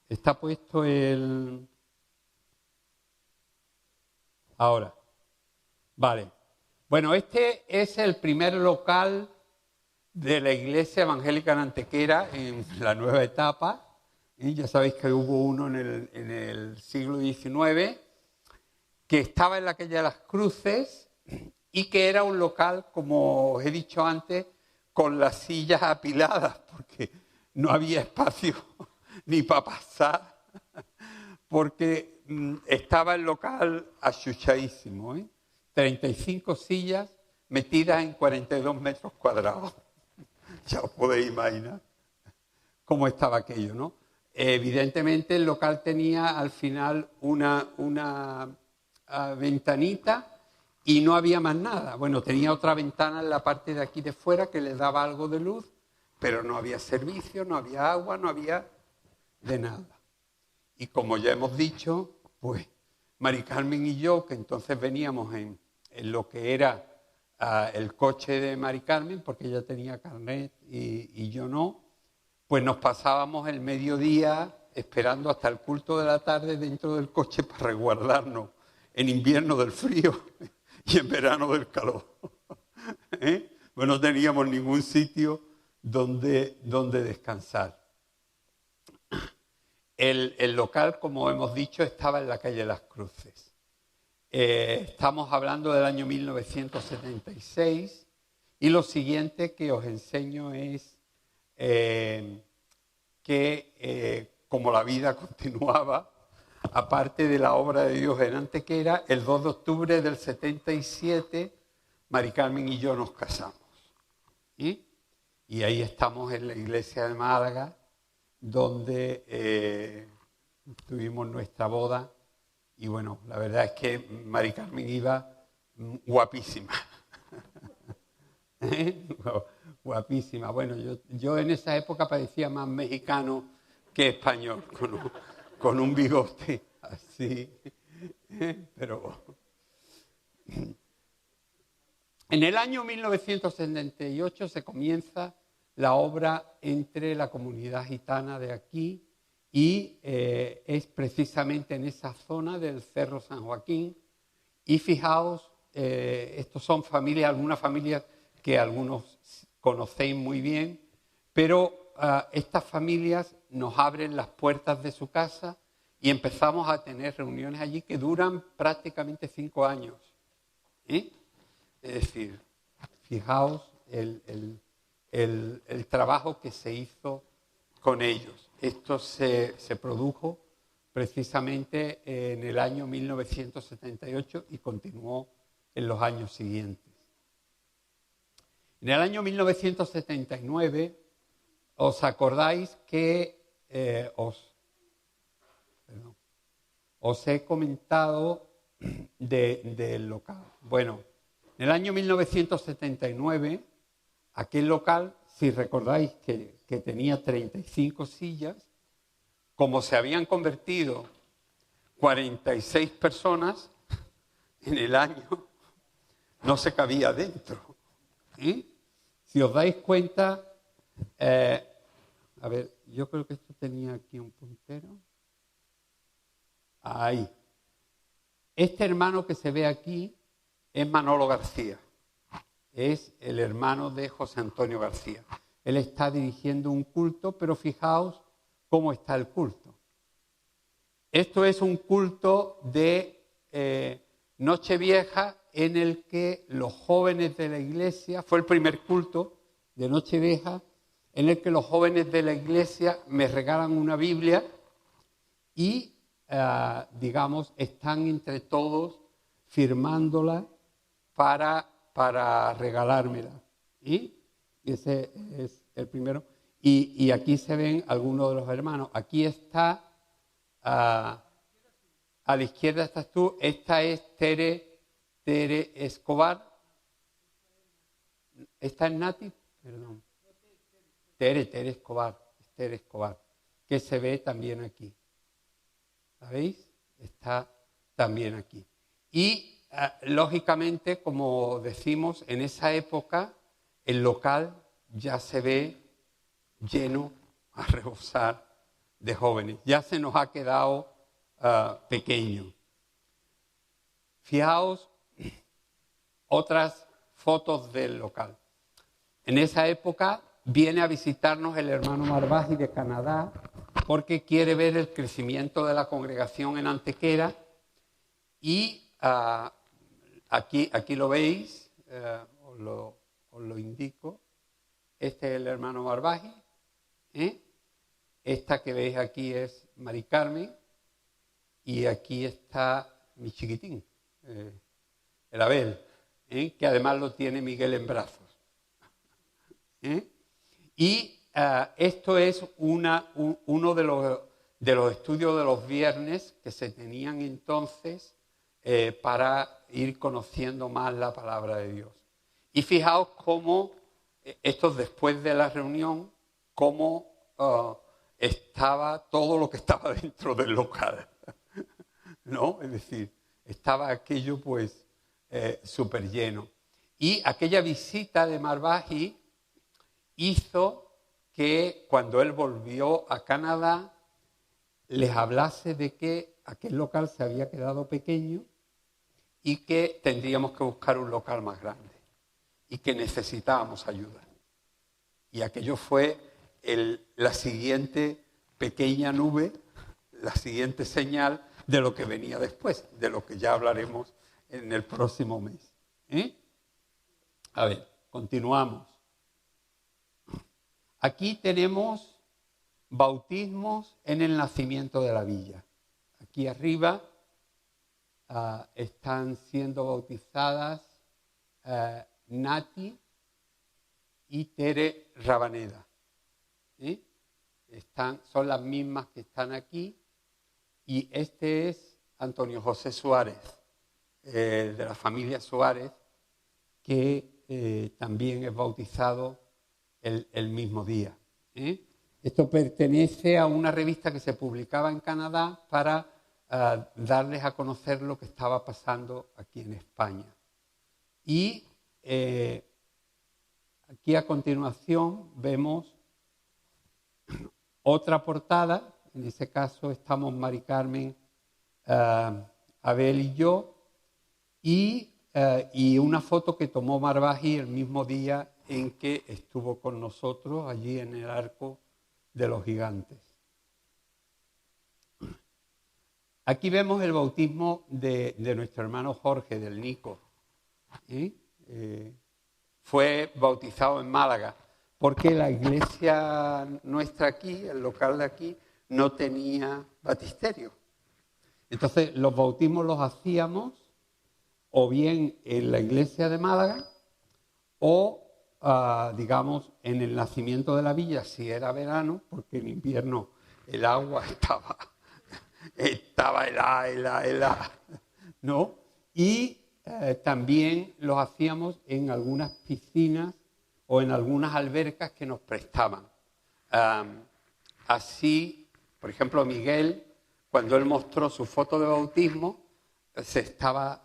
[SPEAKER 1] Está puesto el... Ahora. Vale. Bueno, este es el primer local de la Iglesia Evangélica en Antequera en la nueva etapa. Y ya sabéis que hubo uno en el siglo XIX que estaba en la calle de las Cruces y que era un local, como os he dicho antes, con las sillas apiladas, porque no había espacio ni para pasar, porque estaba el local achuchadísimo, 35 sillas metidas en 42 metros cuadrados. Ya os podéis imaginar cómo estaba aquello, ¿no? Evidentemente el local tenía al final una ventanita y no había más nada. Bueno, tenía otra ventana en la parte de aquí de fuera que le daba algo de luz, pero no había servicio, no había agua, no había de nada. Y como ya hemos dicho, pues Mari Carmen y yo, que entonces veníamos en lo que era el coche de Mari Carmen, porque ella tenía carnet y yo no, pues nos pasábamos el mediodía esperando hasta el culto de la tarde dentro del coche para resguardarnos en invierno del frío y en verano del calor. Pues no teníamos ningún sitio donde descansar. El local, como hemos dicho, estaba en la calle Las Cruces. Estamos hablando del año 1976 y lo siguiente que os enseño es que como la vida continuaba, aparte de la obra de Dios en Antequera, el 2 de octubre del 77, Mari Carmen y yo nos casamos. Y ahí estamos en la iglesia de Málaga, donde tuvimos nuestra boda. Y bueno, la verdad es que Mari Carmen iba guapísima. Guapísima. Bueno, yo en esa época parecía más mexicano que español, con un bigote así. Pero en el año 1978 se comienza la obra entre la comunidad gitana de aquí y es precisamente en esa zona del Cerro San Joaquín. Y fijaos, estos son familias, algunas familias que algunos conocéis muy bien, pero estas familias nos abren las puertas de su casa y empezamos a tener reuniones allí que duran prácticamente 5 años. Es decir, fijaos el trabajo que se hizo con ellos. Esto se produjo precisamente en el año 1978 y continuó en los años siguientes. En el año 1979, ¿os acordáis que os he comentado del local? Bueno, en el año 1979, aquel local, si recordáis que tenía 35 sillas, como se habían convertido 46 personas en el año, no se cabía dentro. Si os dais cuenta, a ver, yo creo que esto tenía aquí un puntero. Ahí. Este hermano que se ve aquí es Manolo García. Es el hermano de José Antonio García. Él está dirigiendo un culto, pero fijaos cómo está el culto. Esto es un culto de Nochevieja en el que los jóvenes de la iglesia, fue el primer culto de Nochevieja, en el que los jóvenes de la iglesia me regalan una Biblia y, digamos, están entre todos firmándola para regalármela. Y ese es el primero. Y aquí se ven algunos de los hermanos. Aquí está, a la izquierda estás tú. Esta es Tere Escobar. ¿Esta es Nati? Perdón. Tere Escobar. Tere Escobar. Que se ve también aquí. ¿Sabéis? Está también aquí. Y lógicamente, como decimos, en esa época el local ya se ve lleno a rebosar de jóvenes. Ya se nos ha quedado pequeño. Fijaos otras fotos del local. En esa época viene a visitarnos el hermano Marbaji de Canadá porque quiere ver el crecimiento de la congregación en Antequera y aquí lo veis, os lo indico. Este es el hermano Marbaji. Esta que veis aquí es Mari Carmen y aquí está mi chiquitín, el Abel, que además lo tiene Miguel en brazos. Y esto es uno de los estudios de los viernes que se tenían entonces para ir conociendo más la palabra de Dios. Y fijaos cómo, esto después de la reunión, cómo estaba todo lo que estaba dentro del local, ¿no? Es decir, estaba aquello pues súper lleno. Y aquella visita de Marbaji hizo que cuando él volvió a Canadá les hablase de que aquel local se había quedado pequeño y que tendríamos que buscar un local más grande. y que necesitábamos ayuda. Y aquello fue la siguiente pequeña nube, la siguiente señal de lo que venía después, de lo que ya hablaremos en el próximo mes. A ver, continuamos. Aquí tenemos bautismos en el nacimiento de la villa. Aquí arriba están siendo bautizadas Nati y Tere Rabaneda. Son las mismas que están aquí. Y este es Antonio José Suárez, de la familia Suárez, que también es bautizado el mismo día. Esto pertenece a una revista que se publicaba en Canadá para darles a conocer lo que estaba pasando aquí en España. Y aquí a continuación vemos otra portada. En ese caso estamos Mari Carmen, Abel y yo, y una foto que tomó Marbaji el mismo día en que estuvo con nosotros allí en el Arco de los Gigantes. Aquí vemos el bautismo de nuestro hermano Jorge, del Nico. Fue bautizado en Málaga, porque la iglesia nuestra aquí, el local de aquí, no tenía baptisterio. Entonces los bautismos los hacíamos o bien en la iglesia de Málaga o, digamos, en el nacimiento de la villa, si era verano, porque en invierno el agua estaba helada, ¿no? Y también los hacíamos en algunas piscinas o en algunas albercas que nos prestaban. Así, por ejemplo, Miguel, cuando él mostró su foto de bautismo, se estaba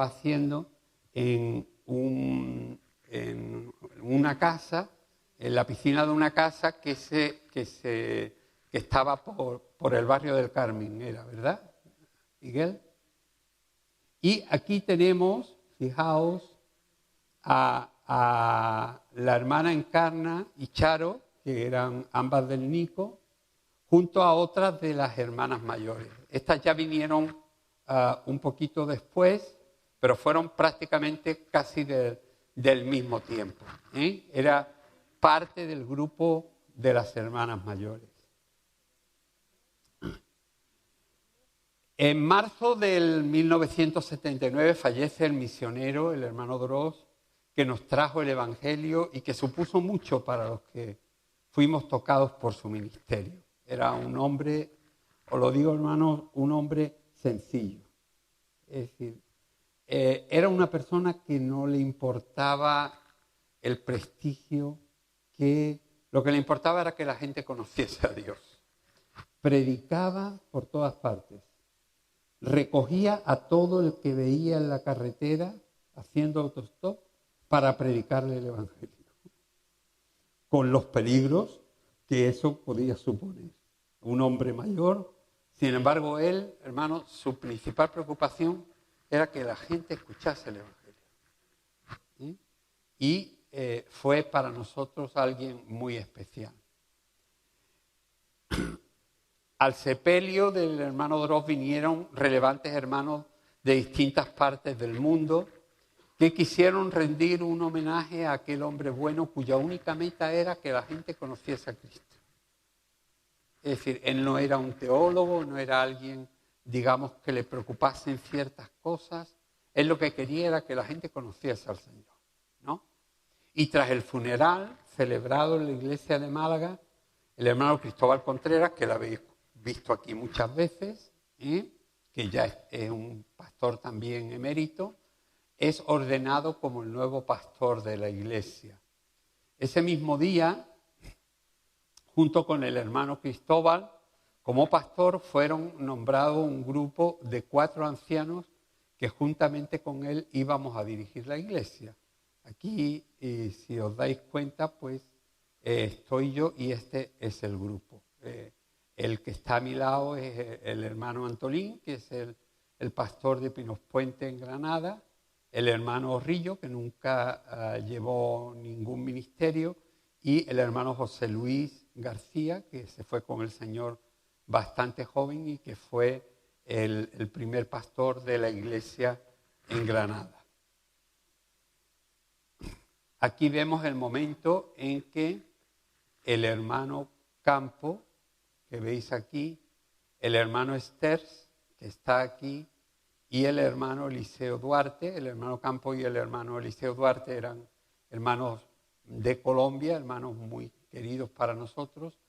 [SPEAKER 1] haciendo en una casa, en la piscina de una casa que estaba por el barrio del Carmen, era, ¿verdad, Miguel? Y aquí tenemos, fijaos, a la hermana Encarna y Charo, que eran ambas del Nico, junto a otras de las hermanas mayores. Estas ya vinieron un poquito después, pero fueron prácticamente casi del mismo tiempo. Era parte del grupo de las hermanas mayores. En marzo del 1979 fallece el misionero, el hermano Dros, que nos trajo el Evangelio y que supuso mucho para los que fuimos tocados por su ministerio. Era un hombre, os lo digo hermanos, un hombre sencillo. Es decir, era una persona que no le importaba el prestigio, que lo que le importaba era que la gente conociese a Dios. Predicaba por todas partes. Recogía a todo el que veía en la carretera haciendo autostop para predicarle el Evangelio, con los peligros que eso podía suponer. Un hombre mayor, sin embargo, él, hermano, su principal preocupación era que la gente escuchase el Evangelio. Y fue para nosotros alguien muy especial. Al sepelio del hermano Dros vinieron relevantes hermanos de distintas partes del mundo que quisieron rendir un homenaje a aquel hombre bueno cuya única meta era que la gente conociese a Cristo. Es decir, él no era un teólogo, no era alguien, digamos, que le preocupasen ciertas cosas. Él lo que quería era que la gente conociese al Señor, ¿no? Y tras el funeral celebrado en la iglesia de Málaga, el hermano Cristóbal Contreras, que lo habéis visto aquí muchas veces, que ya es un pastor también emérito, es ordenado como el nuevo pastor de la iglesia. Ese mismo día, junto con el hermano Cristóbal, como pastor fueron nombrados un grupo de 4 ancianos que juntamente con él íbamos a dirigir la iglesia. Aquí, si os dais cuenta, pues estoy yo y este es el grupo. El que está a mi lado es el hermano Antolín, que es el pastor de Pinos Puente en Granada. el hermano Rillo, que nunca llevó ningún ministerio, y el hermano José Luis García, que se fue con el Señor bastante joven y que fue el primer pastor de la iglesia en Granada. Aquí vemos el momento en que el hermano Campo, que veis aquí, el hermano Sters, que está aquí, y el hermano Eliseo Duarte. El hermano Campo y el hermano Eliseo Duarte eran hermanos de Colombia, hermanos muy queridos para nosotros,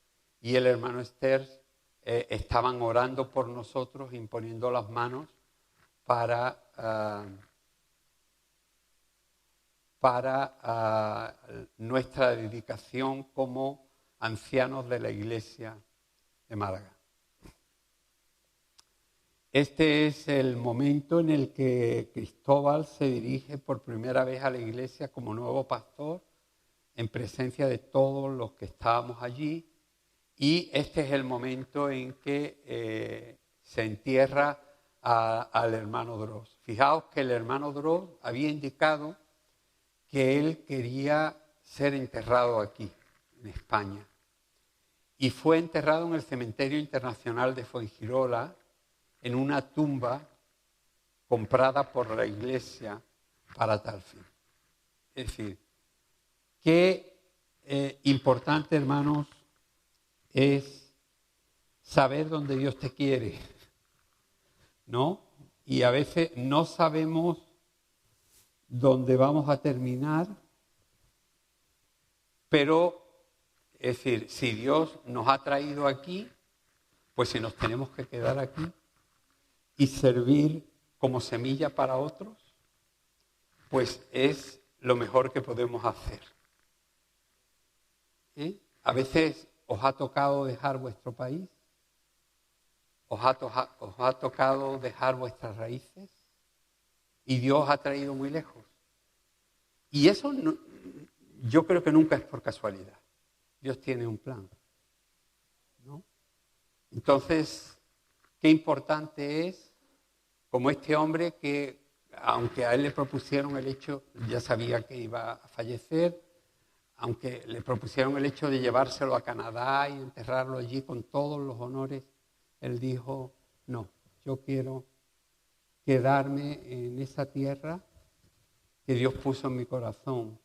[SPEAKER 1] y el hermano Sters estaban orando por nosotros, imponiendo las manos para nuestra dedicación como ancianos de la Iglesia de Málaga. Este es el momento en el que Cristóbal se dirige por primera vez a la iglesia como nuevo pastor, en presencia de todos los que estábamos allí, y este es el momento en que se entierra al hermano Dros. Fijaos que el hermano Dros había indicado que él quería ser enterrado aquí, en España, y fue enterrado en el Cementerio Internacional de Fuengirola, en una tumba comprada por la iglesia para tal fin. Es decir, qué importante, hermanos, es saber dónde Dios te quiere, ¿no? Y a veces no sabemos dónde vamos a terminar, pero, es decir, si Dios nos ha traído aquí, pues si nos tenemos que quedar aquí y servir como semilla para otros, pues es lo mejor que podemos hacer. A veces os ha tocado dejar vuestro país, os ha tocado dejar vuestras raíces y Dios os ha traído muy lejos. Y eso no, yo creo que nunca es por casualidad. Dios tiene un plan, ¿no? Entonces, qué importante es, como este hombre que, aunque a él le propusieron el hecho, ya sabía que iba a fallecer, aunque le propusieron el hecho de llevárselo a Canadá y enterrarlo allí con todos los honores, él dijo, no, yo quiero quedarme en esa tierra que Dios puso en mi corazón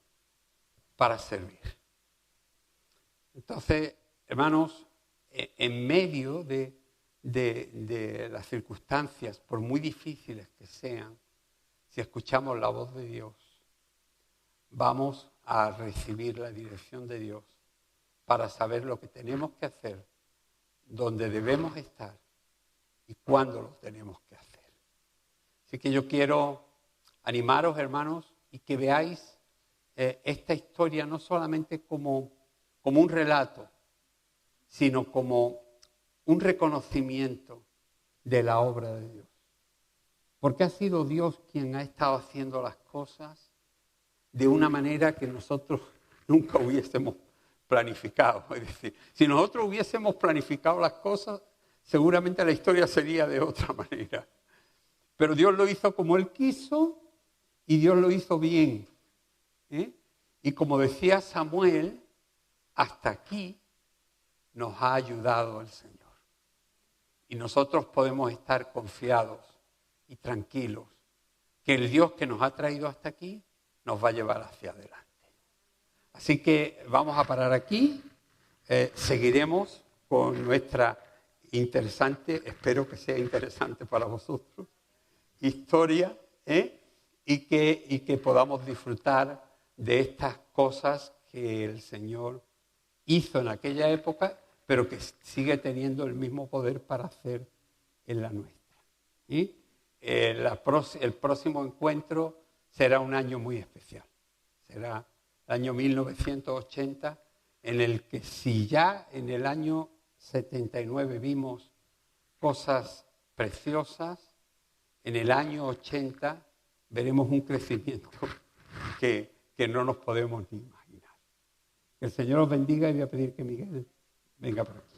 [SPEAKER 1] para servir. Entonces, hermanos, en medio de las circunstancias, por muy difíciles que sean, si escuchamos la voz de Dios, vamos a recibir la dirección de Dios para saber lo que tenemos que hacer, dónde debemos estar y cuándo lo tenemos que hacer. Así que yo quiero animaros, hermanos, y que veáis esta historia no solamente como un relato, sino como un reconocimiento de la obra de Dios. Porque ha sido Dios quien ha estado haciendo las cosas de una manera que nosotros nunca hubiésemos planificado. Es decir, si nosotros hubiésemos planificado las cosas, seguramente la historia sería de otra manera. Pero Dios lo hizo como Él quiso y Dios lo hizo bien. Y como decía Samuel, hasta aquí nos ha ayudado el Señor. Y nosotros podemos estar confiados y tranquilos que el Dios que nos ha traído hasta aquí nos va a llevar hacia adelante. Así que vamos a parar aquí. Seguiremos con nuestra interesante, espero que sea interesante para vosotros, historia, y que podamos disfrutar de estas cosas que el Señor hizo en aquella época, pero que sigue teniendo el mismo poder para hacer en la nuestra. Y el próximo encuentro será un año muy especial. Será el año 1980, en el que si ya en el año 79 vimos cosas preciosas, en el año 80 veremos un crecimiento que no nos podemos ni imaginar. Que el Señor os bendiga y voy a pedir que Miguel venga por aquí.